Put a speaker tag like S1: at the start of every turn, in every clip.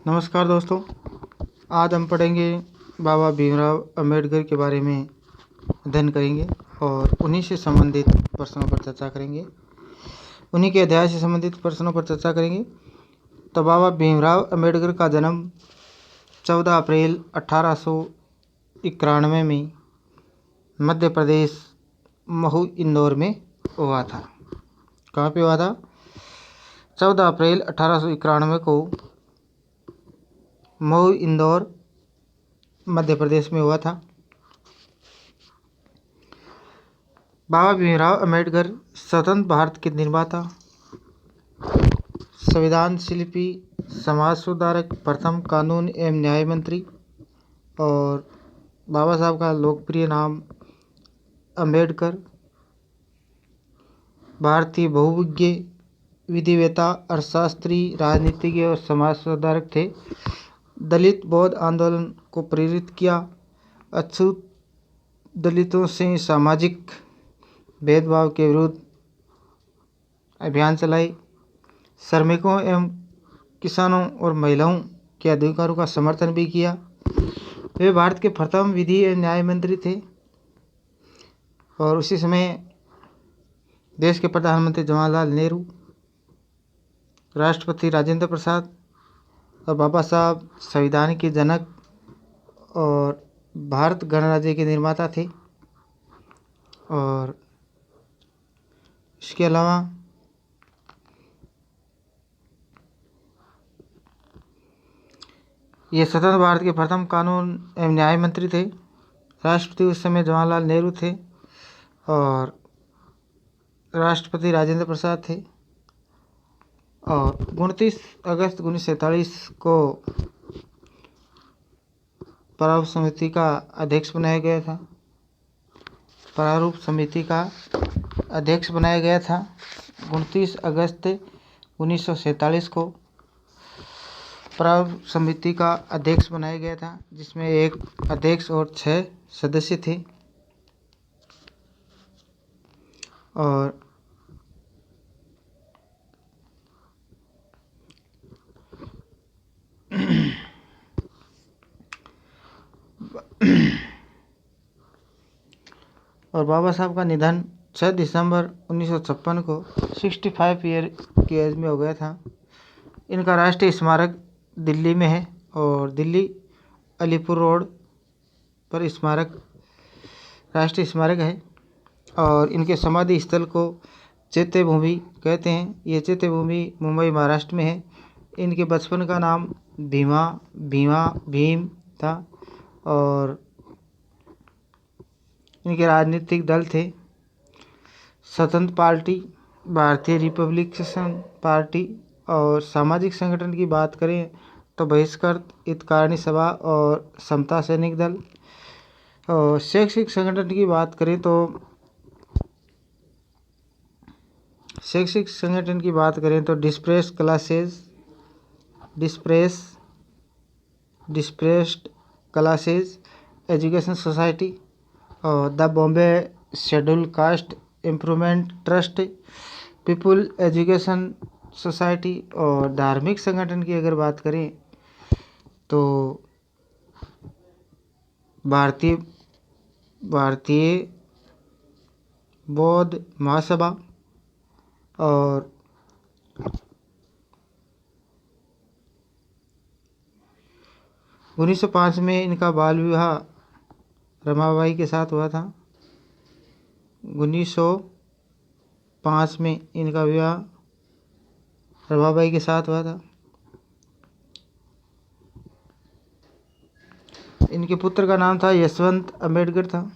S1: नमस्कार दोस्तों। आज हम पढ़ेंगे बाबा भीमराव अंबेडकर के बारे में अध्ययन करेंगे और उन्हीं से संबंधित प्रश्नों पर चर्चा करेंगे। उन्हीं के अध्याय से संबंधित प्रश्नों पर चर्चा करेंगे। तो बाबा भीमराव अंबेडकर का जन्म 14 अप्रैल 1891 में मध्य प्रदेश महू इंदौर में हुआ था। कहाँ पे हुआ था? 14 अप्रैल 1891 को महू इंदौर मध्य प्रदेश में हुआ था। बाबा भीमराव अंबेडकर स्वतंत्र भारत के निर्माता, संविधान शिल्पी, समाज सुधारक, प्रथम कानून एवं न्याय मंत्री और बाबा साहब का लोकप्रिय नाम अंबेडकर भारतीय बहुविज्ञ, विधिवेता, अर्थशास्त्री, राजनीतिज्ञ और समाज सुधारक थे। दलित बौद्ध आंदोलन को प्रेरित किया। अछूत दलितों से सामाजिक भेदभाव के विरुद्ध अभियान चलाई। श्रमिकों एवं किसानों और महिलाओं के अधिकारों का समर्थन भी किया। वे भारत के प्रथम विधि एवं न्याय मंत्री थे और उसी समय देश के प्रधानमंत्री जवाहरलाल नेहरू, राष्ट्रपति राजेंद्र प्रसाद और बाबा साहब संविधान के जनक और भारत गणराज्य के निर्माता थे। और इसके अलावा ये स्वतंत्र भारत के प्रथम कानून एवं न्याय मंत्री थे। राष्ट्रपति उस समय जवाहरलाल नेहरू थे और राष्ट्रपति राजेंद्र प्रसाद थे। और 29 अगस्त 1947 को प्रारूप समिति का अध्यक्ष बनाया गया था। प्रारूप समिति का अध्यक्ष बनाया गया था 29 अगस्त 1947 को प्रारूप समिति का अध्यक्ष बनाया गया था, जिसमें एक अध्यक्ष और 6 सदस्य थे। और बाबा साहब का निधन 6 दिसंबर 1956 को 65 ईयर की एज में हो गया था। इनका राष्ट्रीय स्मारक दिल्ली में है और दिल्ली अलीपुर रोड पर राष्ट्रीय स्मारक है। और इनके समाधि स्थल को चैत्य भूमि कहते हैं। ये चैत्य भूमि मुंबई महाराष्ट्र में है। इनके बचपन का नाम भीम था और इनके राजनीतिक दल थे स्वतंत्र पार्टी, भारतीय रिपब्लिकन पार्टी। और सामाजिक संगठन की बात करें तो बहिष्कृत हितकारिणी सभा और समता सैनिक दल। और शैक्षिक संगठन की बात करें तो डिस्प्रेस्ड क्लासेस एजुकेशन सोसाइटी और the Bombay schedule caste improvement trust, people education society. और धार्मिक संगठन की अगर बात करें तो भारतीय बौद्ध महासभा और उन्नीस 1905 में इनका बाल विवाह रमाबाई के साथ हुआ था। 1905 में इनका विवाह रमाबाई के साथ हुआ था। इनके पुत्र का नाम था यशवंत अंबेडकर था।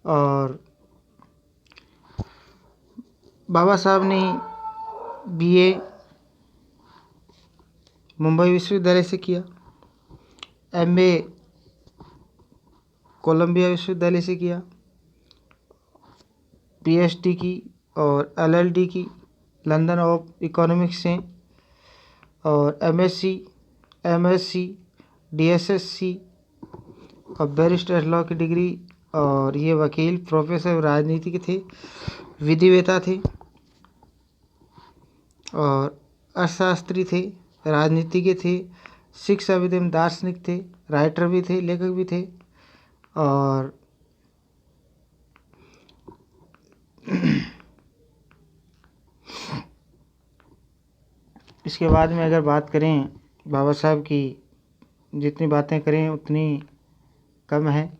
S1: और बाबा साहब ने बीए मुंबई विश्वविद्यालय से किया, एमए कोलंबिया विश्वविद्यालय से किया, पीएचडी की और एलएलडी की लंदन ऑफ इकोनॉमिक्स से, और एमएससी डीएसएससी और बैरिस्टर लॉ की डिग्री। और ये वकील, प्रोफेसर राजनीति के थे, विधिवेता थे और अर्थशास्त्री थे। राजनीतिज्ञ थे, शिक्षाविद एवं दार्शनिक थे, राइटर भी थे, लेखक भी थे। और इसके बाद में अगर बात करें बाबा साहब की, जितनी बातें करें उतनी कम है।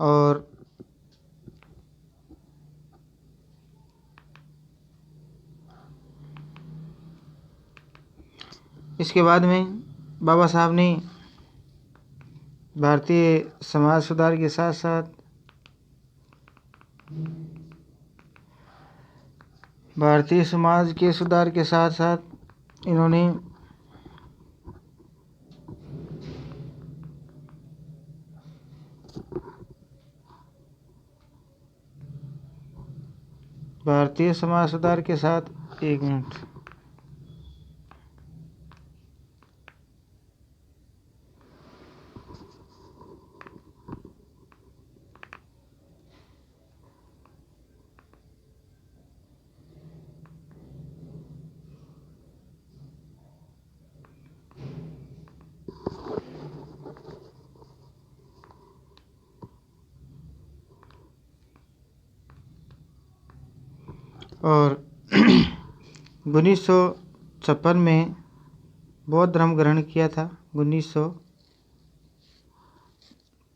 S1: और इसके बाद में बाबा साहब ने भारतीय समाज सुधार के साथ साथ इन्होंने भारतीय समाज सुधार के साथ एक मिनट और 1956 में बौद्ध धर्म ग्रहण किया था। 1900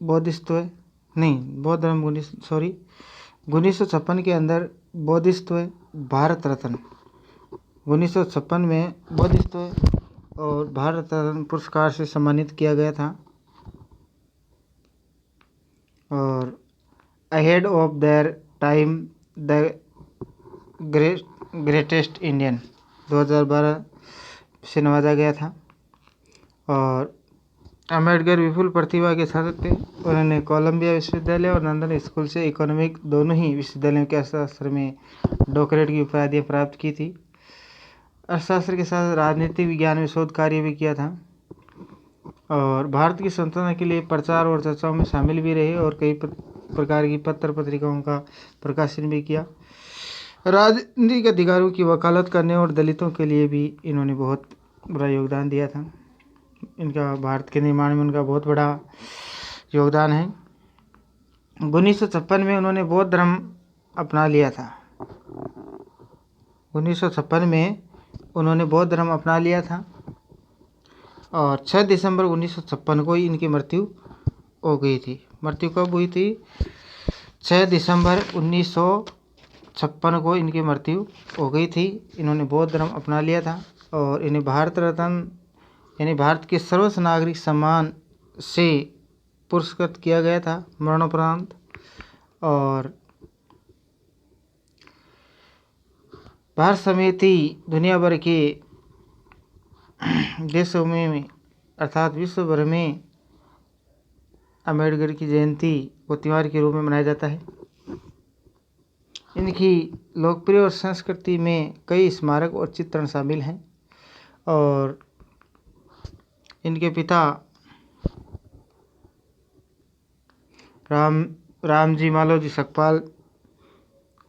S1: बौद्धिस्त्व नहीं बौद्ध धर्म 1956 के अंदर बौद्धिस्त्व भारत रत्न 1956 में बौद्धिस्त्व और भारत रत्न पुरस्कार से सम्मानित किया गया था। और ahead of their time the greatest Indian 2012 से नवाजा गया था। और अम्बेडकर विपुल प्रतिभा के साथ थे। उन्होंने कोलंबिया विश्वविद्यालय और लंदन स्कूल से इकोनॉमिक दोनों ही विश्वविद्यालयों के अर्थशास्त्र में डॉक्टरेट की उपाधियाँ प्राप्त की थी। अर्थशास्त्र के साथ राजनीतिक विज्ञान में शोध कार्य भी किया था। और भारत की स्वतंत्रता के लिए प्रचार और चर्चाओं में शामिल भी रहे और कई प्रकार की पत्र पत्रिकाओं का प्रकाशन भी किया। राजनीतिक अधिकारों की वकालत करने और दलितों के लिए भी इन्होंने बहुत बड़ा योगदान दिया था। इनका भारत के निर्माण में उनका बहुत बड़ा योगदान है। 1956 में उन्होंने बौद्ध धर्म अपना लिया था। 1956 में उन्होंने बौद्ध धर्म अपना लिया था और 6 दिसंबर 1956 को ही इनकी मृत्यु हो गई थी। मृत्यु कब हुई थी? 6 दिसंबर 1956 को इनकी मृत्यु हो गई थी। इन्होंने बौद्ध धर्म अपना लिया था और इन्हें भारत रत्न यानी भारत के सर्वोच्च नागरिक सम्मान से पुरस्कृत किया गया था मरणोपरांत। और भारत समेत ही दुनिया भर के देशों में अर्थात विश्व भर में अम्बेडकर की जयंती को त्योहार के रूप में मनाया जाता है। इनकी लोकप्रिय और संस्कृति में कई स्मारक और चित्रण शामिल हैं। और इनके पिता रामजी मालोजी सकपाल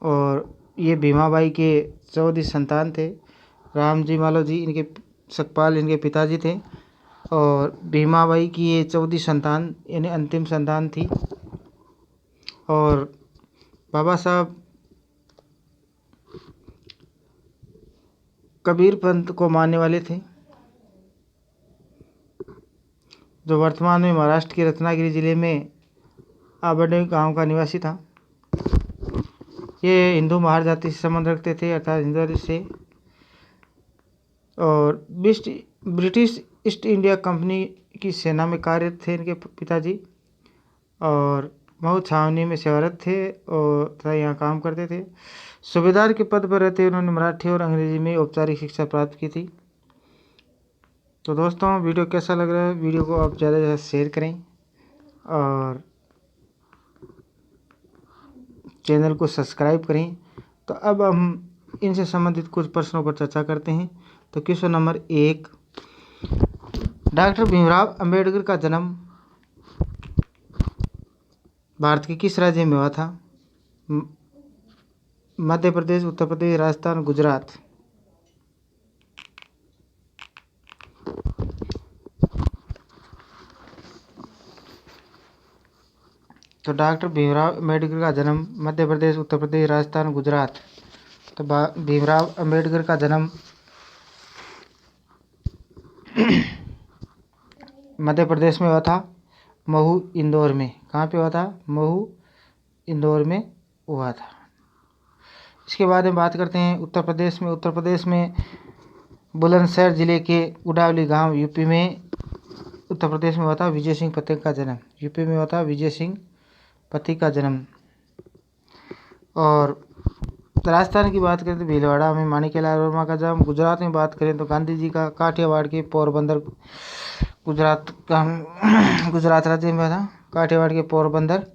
S1: और ये भीमाबाई के 14 संतान थे। रामजी मालोजी इनके सकपाल इनके पिताजी थे और भीमाबाई की ये 14 संतान यानी अंतिम संतान थी। और बाबा साहब कबीर पंथ को मानने वाले थे, जो वर्तमान में महाराष्ट्र के रत्नागिरी जिले में आबडे गांव का निवासी था। ये हिंदू महार जाति से संबंध रखते थे अर्थात हिंदू से। और ब्रिटिश ईस्ट इंडिया कंपनी की सेना में कार्यरत थे इनके पिताजी और मऊ छावनी में सेवारत थे और तथा यहाँ काम करते थे। सूबेदार के पद पर रहते उन्होंने मराठी और अंग्रेजी में औपचारिक शिक्षा प्राप्त की थी। तो दोस्तों वीडियो कैसा लग रहा है? वीडियो को आप ज़्यादा से ज़्यादा शेयर करें और चैनल को सब्सक्राइब करें। तो अब हम इनसे संबंधित कुछ प्रश्नों पर चर्चा करते हैं। तो question number 1, doctor Bhimrao Ambedkar का जन्म भारत के किस राज्य में हुआ था? मध्य प्रदेश, उत्तर प्रदेश, राजस्थान, गुजरात। तो डॉक्टर भीमराव अम्बेडकर का जन्म मध्य प्रदेश, उत्तर प्रदेश, राजस्थान, गुजरात। तो भीमराव अम्बेडकर का जन्म मध्य प्रदेश में हुआ था, महू, इंदौर में। कहाँ पे हुआ था? महू, इंदौर में हुआ था। इसके बाद में बात करते हैं उत्तर प्रदेश में। उत्तर प्रदेश में बुलंदशहर जिले के उडावली गांव, यूपी में, उत्तर प्रदेश में हुआ था विजय सिंह पथिक का जन्म। यूपी में हुआ था विजय सिंह पथिक का जन्म। और राजस्थान की बात करें तो भीलवाड़ा में माणिक्यलाल वर्मा का जन्म। गुजरात में बात करें तो गांधी जी का काठियावाड़ के पोरबंदर, गुजरात का गुजरात राज्य में हुआ था। काठियावाड़ के पोरबंदर,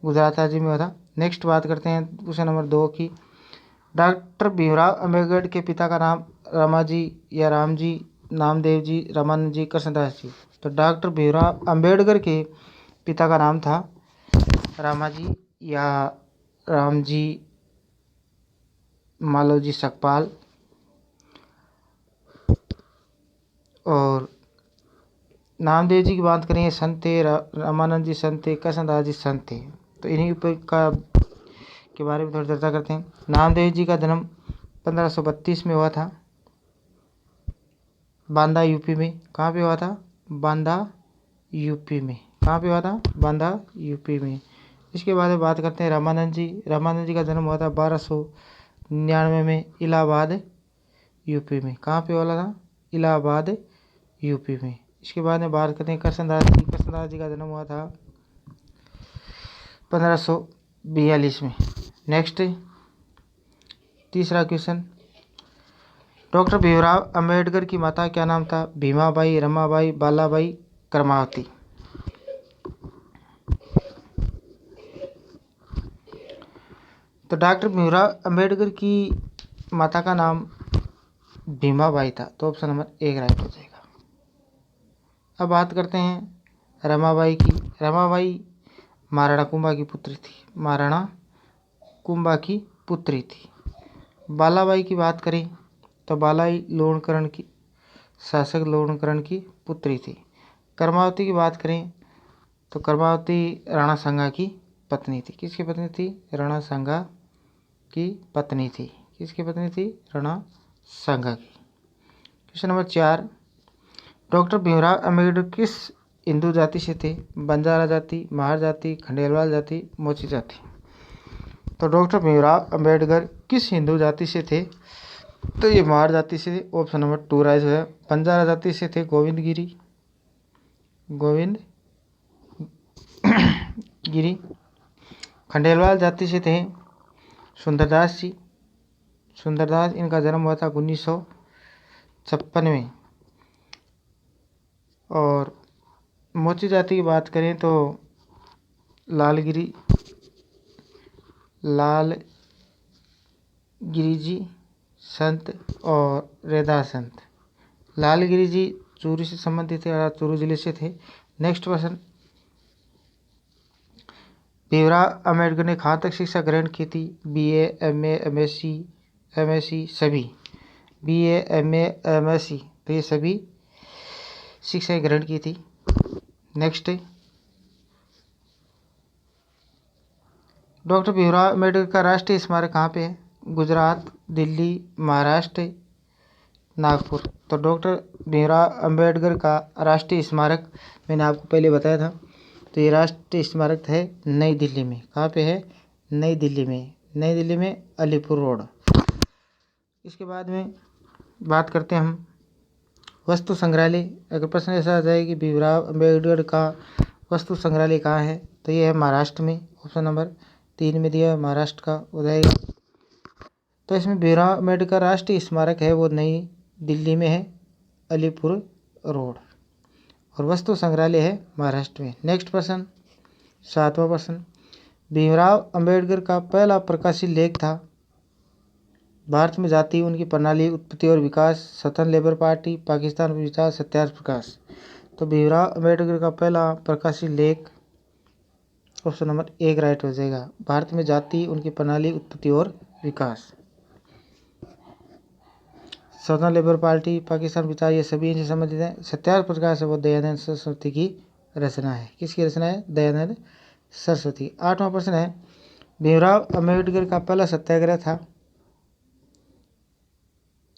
S1: गुजरात राज्य में हुआ था। नेक्स्ट बात करते हैं क्वेश्चन नंबर 2 की। डॉक्टर भीमराव अम्बेडकर के पिता का नाम रामाजी या रामजी, नामदेव जी, रामानंद जी, कृष्णदास जी। तो डॉक्टर भीमराव अम्बेडकर के पिता का नाम था रामाजी या रामजी मालोजी सकपाल। और नामदेव जी की बात करें, संत थे, रामानंद जी संत थे, कृष्णदास जी संत थे। तो इन्हीं का के बारे में थोड़ी चर्चा करते हैं। नामदेव जी का जन्म 1532 में हुआ था, बांदा, यूपी में। कहाँ पे हुआ था? बांदा, यूपी में। कहाँ पे हुआ था? बांदा, यूपी में। इसके बाद में बात करते हैं रामानंद जी। रामानंद जी का जन्म हुआ था 1299 में, इलाहाबाद, यूपी में। कहाँ पे हुआ था? इलाहाबाद, यूपी में। इसके बाद में बात करते हैं कृष्णदास जी। कृष्णदास जी का जन्म हुआ था 1542 में। नेक्स्ट, तीसरा क्वेश्चन। डॉक्टर भीमराव अम्बेडकर की माता क्या नाम था? भीमाबाई, रमाबाई, बालाबाई, करमावती। तो डॉक्टर भीमराव अम्बेडकर की माता का नाम भीमाबाई था। तो ऑप्शन नंबर 1 राइट हो जाएगा। अब बात करते हैं रमाबाई की। रमाबाई महाराणा कुंभा की पुत्री थी। महाराणा कुंभा की पुत्री थी। बालाबाई की बात करें तो बालाई लोणकरण की, शासक लोणकरण की पुत्री थी। करमावती की बात करें तो करमावती राणा सांगा की पत्नी थी। किसकी पत्नी थी? राणा सांगा की पत्नी थी। किसकी पत्नी थी? राणा सांगा की। Question number 4। Doctor Bhimrao Ambedkar किस हिंदू जाति से थे? बंजारा जाति, महार जाति, खंडेलवाल जाति, मोची जाति। तो डॉक्टर भीमराव अम्बेडकर किस हिंदू जाति से थे? तो ये महार जाति से थे। ऑप्शन नंबर 2 राइट है। बंजारा जाति से थे गोविंद गिरी। खंडेलवाल जाति से थे सुंदरदास जी। सुंदरदास, इनका जन्म हुआ था 1956 में। और मोची जाति की बात करें तो लालगिरी जी संत और रेदास संत। लालगिरी जी चूरू से संबंधित थे, चूरू जिले से थे। Next question. भीमराव अम्बेडकर ने कहाँ तक शिक्षा ग्रहण की थी? BA, MA, MSc सभी। BA, MA, MSc, तो ये सभी शिक्षाएं ग्रहण की थी। नेक्स्ट, डॉक्टर भीमराव अम्बेडकर का राष्ट्रीय स्मारक कहाँ पे है? गुजरात, दिल्ली, महाराष्ट्र, नागपुर। तो डॉक्टर भीमराव अम्बेडकर का राष्ट्रीय स्मारक मैंने आपको पहले बताया था। तो ये राष्ट्रीय स्मारक है नई दिल्ली में। कहाँ पे है? नई दिल्ली में। नई दिल्ली में अलीपुर रोड। इसके बाद में बात करते हैं हम वस्तु संग्रहालय। अगर प्रश्न ऐसा आ जाए कि भीमराव अम्बेडकर का वस्तु संग्रहालय कहाँ है, तो ये है महाराष्ट्र में। ऑप्शन नंबर 3 में दिया महाराष्ट्र का हो जाएगा। तो इसमें भीमराव अम्बेडकर राष्ट्रीय स्मारक है वो नई दिल्ली में है, अलीपुर रोड। और वस्तु संग्रहालय है महाराष्ट्र में। नेक्स्ट प्रश्न, 7वां प्रश्न। भीमराव अम्बेडकर का पहला प्रकाशित लेख था भारत में जाति, उनकी प्रणाली, उत्पत्ति और विकास, स्वतंत्र लेबर पार्टी, पाकिस्तान विचार, सत्याग्रह प्रकाश। तो भीमराव अम्बेडकर का पहला प्रकाशित लेख ऑप्शन नंबर 1 राइट हो जाएगा। भारत में जाति, उनकी प्रणाली, उत्पत्ति और विकास। स्वतंत्र लेबर पार्टी, पाकिस्तान विचार, ये सभी इनसे संबंधित हैं। सत्याग्रह प्रकाश है वो दयानंद सरस्वती की रचना है। किसकी रचना है? दयानंद सरस्वती। 8वां प्रश्न है, भीमराव अम्बेडकर का पहला सत्याग्रह था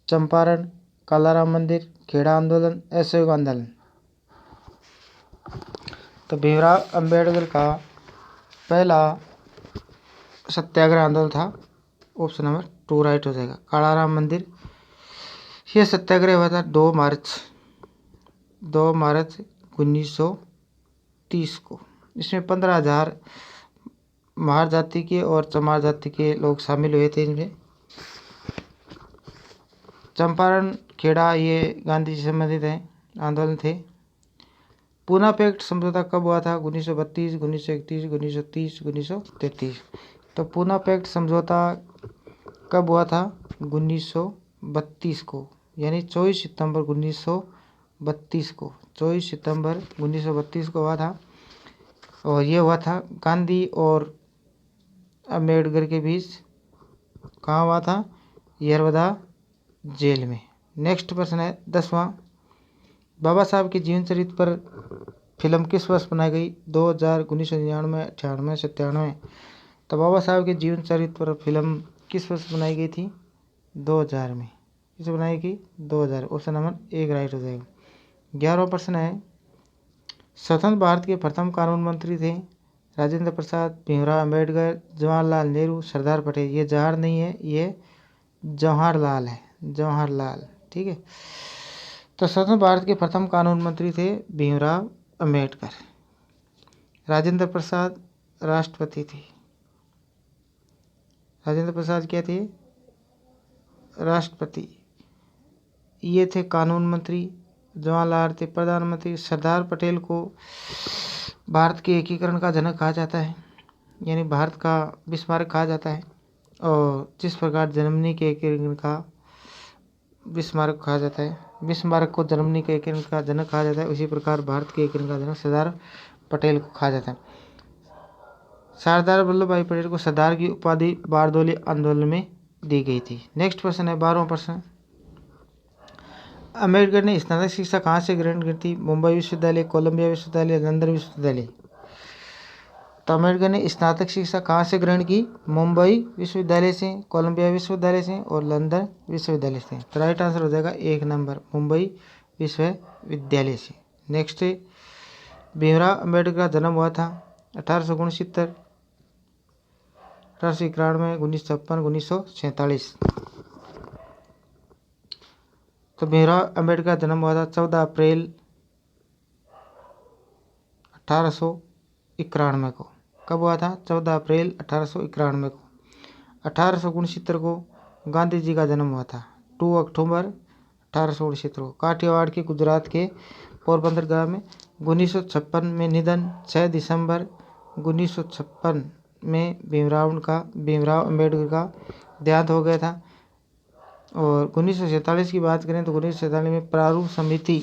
S1: चंपारण, कालाराम मंदिर, खेड़ा आंदोलन, असहयोग आंदोलन। तो भीमराव अम्बेडकर का पहला सत्याग्रह आंदोलन था, ऑप्शन नंबर 2 राइट हो जाएगा, कालाराम मंदिर। यह सत्याग्रह हुआ था 2 मार्च 1930 को। इसमें 15,000 महार जाति के और चमार जाति के लोग शामिल हुए थे। इनमें चंपारण, खेड़ा ये गांधी जी से संबंधित हैं आंदोलन थे। पूना पैक्ट समझौता कब हुआ था? 1932, 1931, 1930, 1933। तो पूना पैक्ट समझौता कब हुआ था? 1932 को, यानी 24 सितंबर 1932 को, 24 सितंबर 1932 को हुआ था। और ये हुआ था गांधी और अम्बेडकर के बीच। कहाँ हुआ था? यरवदा जेल में। नेक्स्ट प्रश्न है 10वां, बाबा साहब के जीवन चरित्र पर फिल्म किस वर्ष बनाई गई? 2000, 1999, 98, 97। तो बाबा साहब के जीवन चरित्र पर फिल्म किस वर्ष बनाई गई थी? 2000 में। किस बनाई गई? 2000। ऑप्शन नंबर 1 राइट हो जाएगा। 11वां प्रश्न है, स्वतंत्र भारत के प्रथम कानून मंत्री थे राजेंद्र प्रसाद, भीमराव अम्बेडकर, जवाहरलाल नेहरू, सरदार पटेल। ये जवाहर नहीं है, ये जवाहरलाल है, जवाहरलाल। ठीक है। तो स्वतंत्र भारत के प्रथम कानून मंत्री थे भीमराव अम्बेडकर। राजेंद्र प्रसाद राष्ट्रपति थे। राजेंद्र प्रसाद क्या थे? राष्ट्रपति। ये थे कानून मंत्री। जवाहरलाल थे प्रधानमंत्री। सरदार पटेल को भारत के एकीकरण का जनक कहा जाता है, यानी भारत का बिस्मार्क कहा जाता है। और जिस प्रकार जर्मनी के एकीकरण का बिस्मार्क कहा जाता है, बिस्मार्क को जर्मनी के एकीकरण का जनक कहा जाता है, उसी प्रकार भारत के एकीकरण का जनक सरदार पटेल को कहा जाता है। सरदार वल्लभ भाई पटेल को सरदार की उपाधि बारदोली आंदोलन में दी गई थी। नेक्स्ट प्रश्न है 12वां प्रश्न, अम्बेडकर ने स्नातक शिक्षा कहाँ से ग्रहण की थी? मुंबई विश्वविद्यालय, कोलंबिया विश्वविद्यालय, लंदन विश्वविद्यालय। तो अम्बेडकर ने स्नातक शिक्षा कहाँ से ग्रहण की? मुंबई विश्वविद्यालय से, कोलंबिया विश्वविद्यालय से और लंदन विश्वविद्यालय से। तो राइट आंसर हो जाएगा 1 नंबर, मुंबई विश्वविद्यालय से। नेक्स्ट है, भीमराव अम्बेडकर का जन्म हुआ था 1869, 1891, 1956, 1947। तो भीमराव अम्बेडकर का जन्म हुआ था 14 अप्रैल 1891 को। कब हुआ था? 14 अप्रैल 1891 को। 1869 को गांधी जी का जन्म हुआ था 2 अक्टूबर 1869 को, काठियावाड़ के गुजरात के पोरबंदर गांव में। 1956 में निधन, 6 दिसंबर 1956 में भीमराव अम्बेडकर का देहांत हो गया था। और 1947 की बात करें तो 1947 में प्रारूप समिति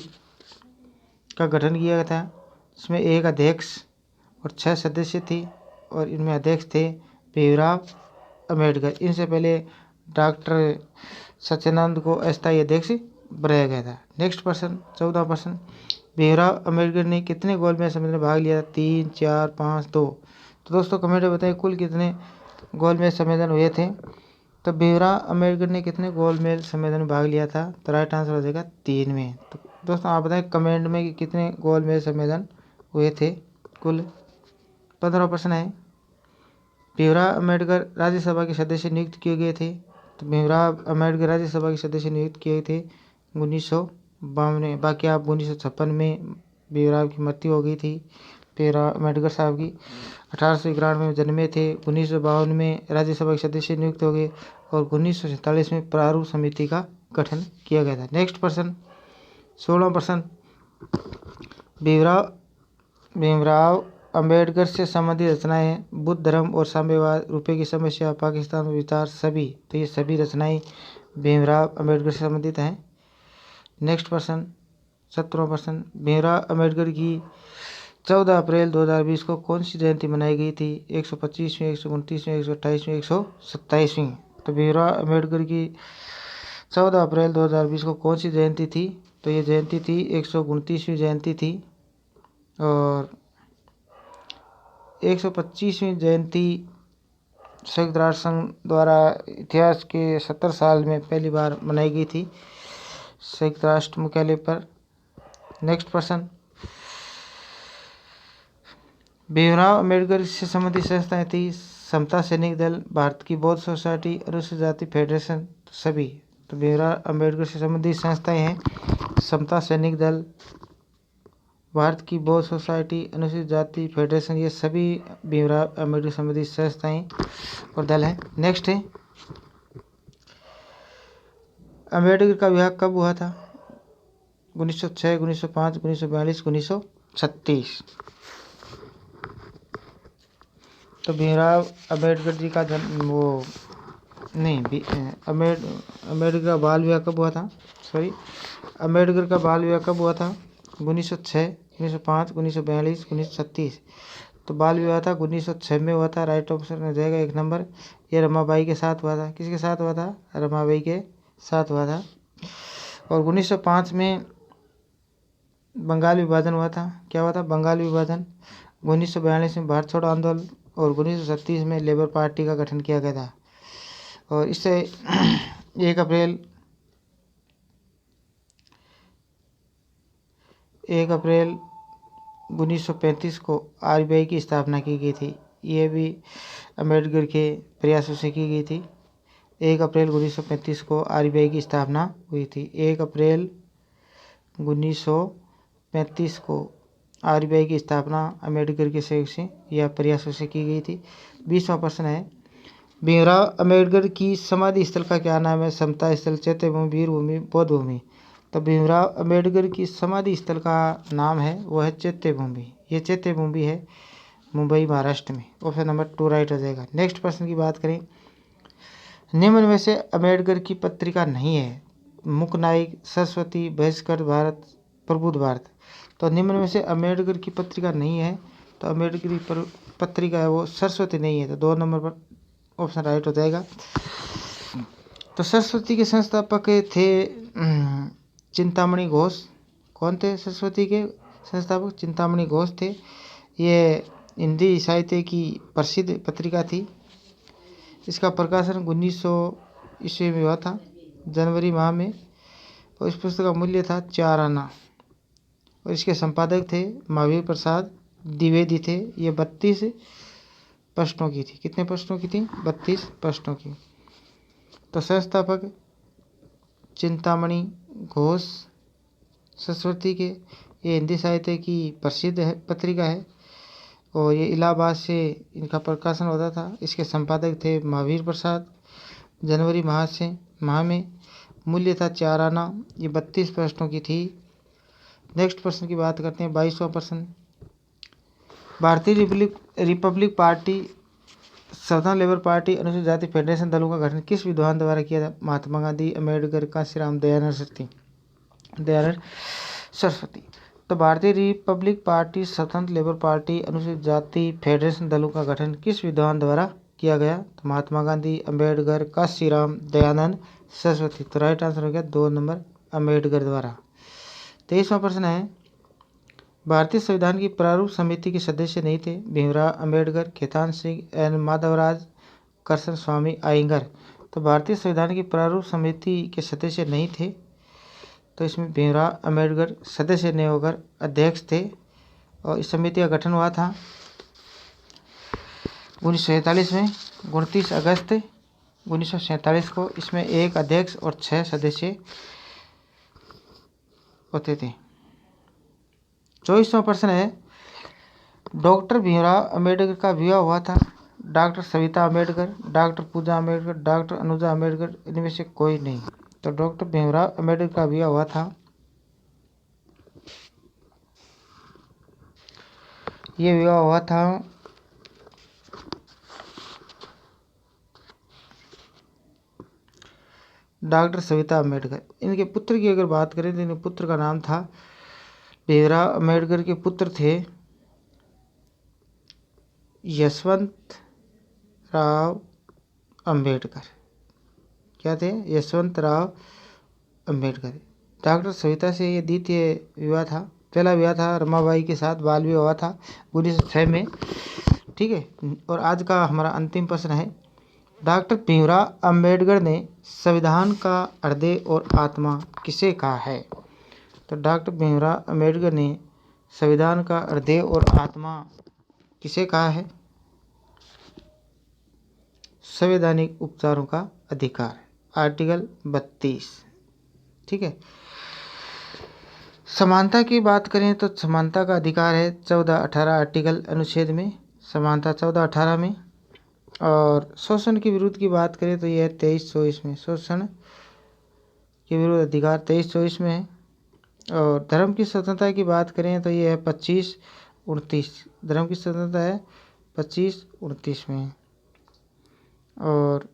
S1: का गठन किया गया था, इसमें 1 अध्यक्ष और 6 सदस्य थे, और इनमें अध्यक्ष थे भीमराव अम्बेडकर। इनसे पहले डॉक्टर सच्चिदानंद को अस्थायी अध्यक्ष बनाया गया था। नेक्स्ट प्रश्न 14वां प्रश्न, भीमराव अम्बेडकर ने कितने गोलमेज सम्मेलन में भाग लिया था? 3, 4, 5, 2। तो दोस्तों कमेंट में बताएं कुल कितने गोलमेज सम्मेलन हुए थे। तो भीमराव अम्बेडकर ने कितने गोलमेज सम्मेलन में भाग लिया था? तो राइट आंसर हो जाएगा 3 में। तो दोस्तों आप बताएं कमेंट में कि कितने गोलमेज सम्मेलन हुए थे कुल। 15वां प्रश्न है, भीमराव अम्बेडकर राज्यसभा के सदस्य नियुक्त किए गए थे। तो भीमराव अम्बेडकर राज्यसभा के सदस्य नियुक्त किए थे 1952 में। बाकी आप 1956 में भीमराव की मृत्यु हो गई थी भीमराव अम्बेडकर साहब की। 1891 में जन्मे थे, 1952 में राज्यसभा के सदस्य नियुक्त हो गए और 1947 में प्रारूप समिति का गठन किया गया था। नेक्स्ट प्रश्न 16वां प्रश्न, भीमराव अम्बेडकर से संबंधित रचनाएं हैं बुद्ध धर्म और साम्यवाद, रुपये की समस्या, पाकिस्तान में विचार, सभी। तो ये सभी रचनाएं भीमराव अम्बेडकर से संबंधित हैं। नेक्स्ट प्रश्न 17वां प्रश्न, भीमराव अम्बेडकर की 14 अप्रैल 2020 को कौन सी जयंती मनाई गई थी? 125वीं, 129वीं, 128वीं, 127वीं। तो भीमराव अम्बेडकर की 14 अप्रैल 2020 को कौन सी जयंती थी? तो ये जयंती थी 129वीं जयंती थी। और 125वीं जयंती संयुक्त राष्ट्र संघ द्वारा इतिहास के 70 साल में पहली बार मनाई गई थी संयुक्त राष्ट्र मुख्यालय पर। नेक्स्ट प्रश्न, भीमराव अम्बेडकर से संबंधित संस्थाएं थी समता सैनिक दल, भारत की बौद्ध सोसाइटी, अनुसूचित जाति फेडरेशन, सभी। तो भीमराव अम्बेडकर से संबंधित संस्थाएं हैं समता सैनिक दल, भारत की बौद्ध सोसाइटी, अनुसूचित जाति फेडरेशन, ये सभी भीमराव अम्बेडकर से संबंधित संस्थाएं और दल हैं। नेक्स्ट है, अम्बेडकर का विवाह कब हुआ था? 1906, 1905, 1942, 1936। तो भीमराव अम्बेडकर जी का जन्म अम्बेडकर का बाल विवाह कब हुआ था? अम्बेडकर का बाल विवाह कब हुआ था? 1906, 1905, 1942, 1936। तो बाल विवाह था 1906 में हुआ था। राइट ऑप्शन हो जाएगा 1 नंबर। ये रमाबाई के साथ हुआ था। किसके साथ हुआ था? रमाबाई के साथ हुआ था। और 1905 में बंगाल विभाजन हुआ था। क्या हुआ था? बंगाल विभाजन। 1942 में भारत छोड़ो आंदोलन और 1936 में लेबर पार्टी का गठन किया गया था। और इससे 1 अप्रैल 1935 को आरबीआई की स्थापना की गई थी। ये भी अम्बेडकर के प्रयासों से की गई थी। 1 अप्रैल 1935 को आरबीआई की स्थापना हुई थी। 1 अप्रैल 1935 को आरबीआई की स्थापना अम्बेडकर के सहयोग से या प्रयासों से की गई थी। 20वां प्रश्न है, भीमराव अम्बेडकर की समाधि स्थल का क्या नाम है? समता स्थल, चैत्य भूमि, वीर भूमि, बौद्ध भूमि। तो भीमराव अम्बेडकर की समाधि स्थल का नाम है वो है चैत्य भूमि। ये चैत्य भूमि है मुंबई, महाराष्ट्र में। ऑप्शन नंबर 2 राइट हो जाएगा। नेक्स्ट प्रश्न की बात करें, निम्न में से अम्बेडकर की पत्रिका नहीं है? मुक नायक, सरस्वती, बहिष्कृत भारत, प्रबुद्ध भारत। तो निम्न में से अम्बेडकर की पत्रिका नहीं है, तो अम्बेडकर की पत्रिका है वो सरस्वती नहीं है। तो 2 नंबर पर ऑप्शन राइट हो जाएगा। तो सरस्वती के संस्थापक थे चिंतामणि घोष। कौन थे सरस्वती के संस्थापक? चिंतामणि घोष थे। ये हिंदी साहित्य की प्रसिद्ध पत्रिका थी। इसका प्रकाशन 1900 ईस्वी में हुआ था, जनवरी माह में। और इस पुस्तक का मूल्य था 4 आना। और इसके संपादक थे महावीर प्रसाद द्विवेदी थे। ये 32 पृष्ठों की थी। कितने पृष्ठों की थी? 32 पृष्ठों की। तो संस्थापक चिंतामणि घोष सरस्वती के। ये हिंदी साहित्य की प्रसिद्ध पत्रिका है और ये इलाहाबाद से इनका प्रकाशन होता था। इसके संपादक थे महावीर प्रसाद। जनवरी माह में मूल्य था 4 आना। ये 32 पृष्ठों की थी। नेक्स्ट प्रश्न की बात करते हैं, 22वां प्रश्न, भारतीय रिपब्लिक पार्टी, सदन लेबर पार्टी, अनुसूचित जाति फेडरेशन दलों का गठन किस विद्वान द्वारा किया था? महात्मा गांधी, अम्बेडकर, कांशीराम, दयानंद सरस्वती। तो भारतीय रिपब्लिक पार्टी, स्वतंत्र लेबर पार्टी, अनुसूचित जाति फेडरेशन दलों का गठन किस विद्वान द्वारा किया गया? तो महात्मा गांधी, अम्बेडकर, कांशीराम, दयानंद सरस्वती। तो राइट आंसर हो गया 2 नंबर, अम्बेडकर द्वारा। 23वां प्रश्न है, भारतीय संविधान की प्रारूप समिति के सदस्य नहीं थे? भीमराव अम्बेडकर, खेतान सिंह, एन माधवराज, करसन स्वामी अयंगर। तो भारतीय संविधान की प्रारूप समिति के सदस्य नहीं थे, तो इसमें भीमराव अम्बेडकर सदस्य नहीं होकर अध्यक्ष थे। और इस समिति का गठन हुआ था 1947 में, 29 अगस्त 1947 को। इसमें 1 अध्यक्ष और 6 सदस्य होते थे। 24वां प्रश्न है, डॉक्टर भीमराव अम्बेडकर का विवाह हुआ था? डॉक्टर सविता अम्बेडकर, डॉक्टर पूजा अम्बेडकर, डॉक्टर अनुजा अम्बेडकर, इनमें से कोई नहीं। तो डॉक्टर भीमराव अम्बेडकर का विवाह हुआ था। ये विवाह हुआ था डॉक्टर सविता अम्बेडकर। इनके पुत्र की अगर बात करें तो इनके पुत्र का नाम था, भीमराव अम्बेडकर के पुत्र थे यशवंत राव अम्बेडकर। क्या थे? यशवंतराव अम्बेडकर। डॉक्टर सविता से ये द्वितीय विवाह था। पहला विवाह था रमाबाई के साथ, बाल विवाह हुआ था 1906 में। ठीक है। और आज का हमारा अंतिम प्रश्न है, डॉक्टर भीमराव अंबेडकर ने संविधान का हृदय और आत्मा किसे कहा है? तो डॉक्टर भीमराव अंबेडकर ने संविधान का हृदय और आत्मा किसे कहा है? संवैधानिक उपचारों का अधिकार, आर्टिकल 32। ठीक है। समानता की बात करें तो समानता का अधिकार है 14-18 आर्टिकल अनुच्छेद में, समानता 14-18 में। और शोषण के विरुद्ध की बात करें तो यह 23-24 में, शोषण के विरुद्ध अधिकार 23-24 में है। और धर्म की स्वतंत्रता की बात करें तो यह है 25-29, धर्म की स्वतंत्रता है 25-29 में। और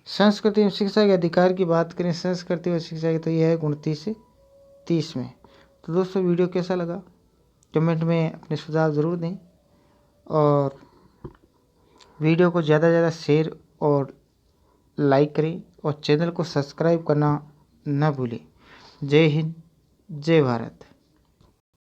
S1: संस्कृति एवं शिक्षा के अधिकार की बात करें, संस्कृति और शिक्षा की, तो यह है 29-30 में। तो दोस्तों वीडियो कैसा लगा कमेंट में अपने सुझाव ज़रूर दें, और वीडियो को ज़्यादा से ज़्यादा शेयर और लाइक करें, और चैनल को सब्सक्राइब करना न भूलें। जय हिंद, जय भारत।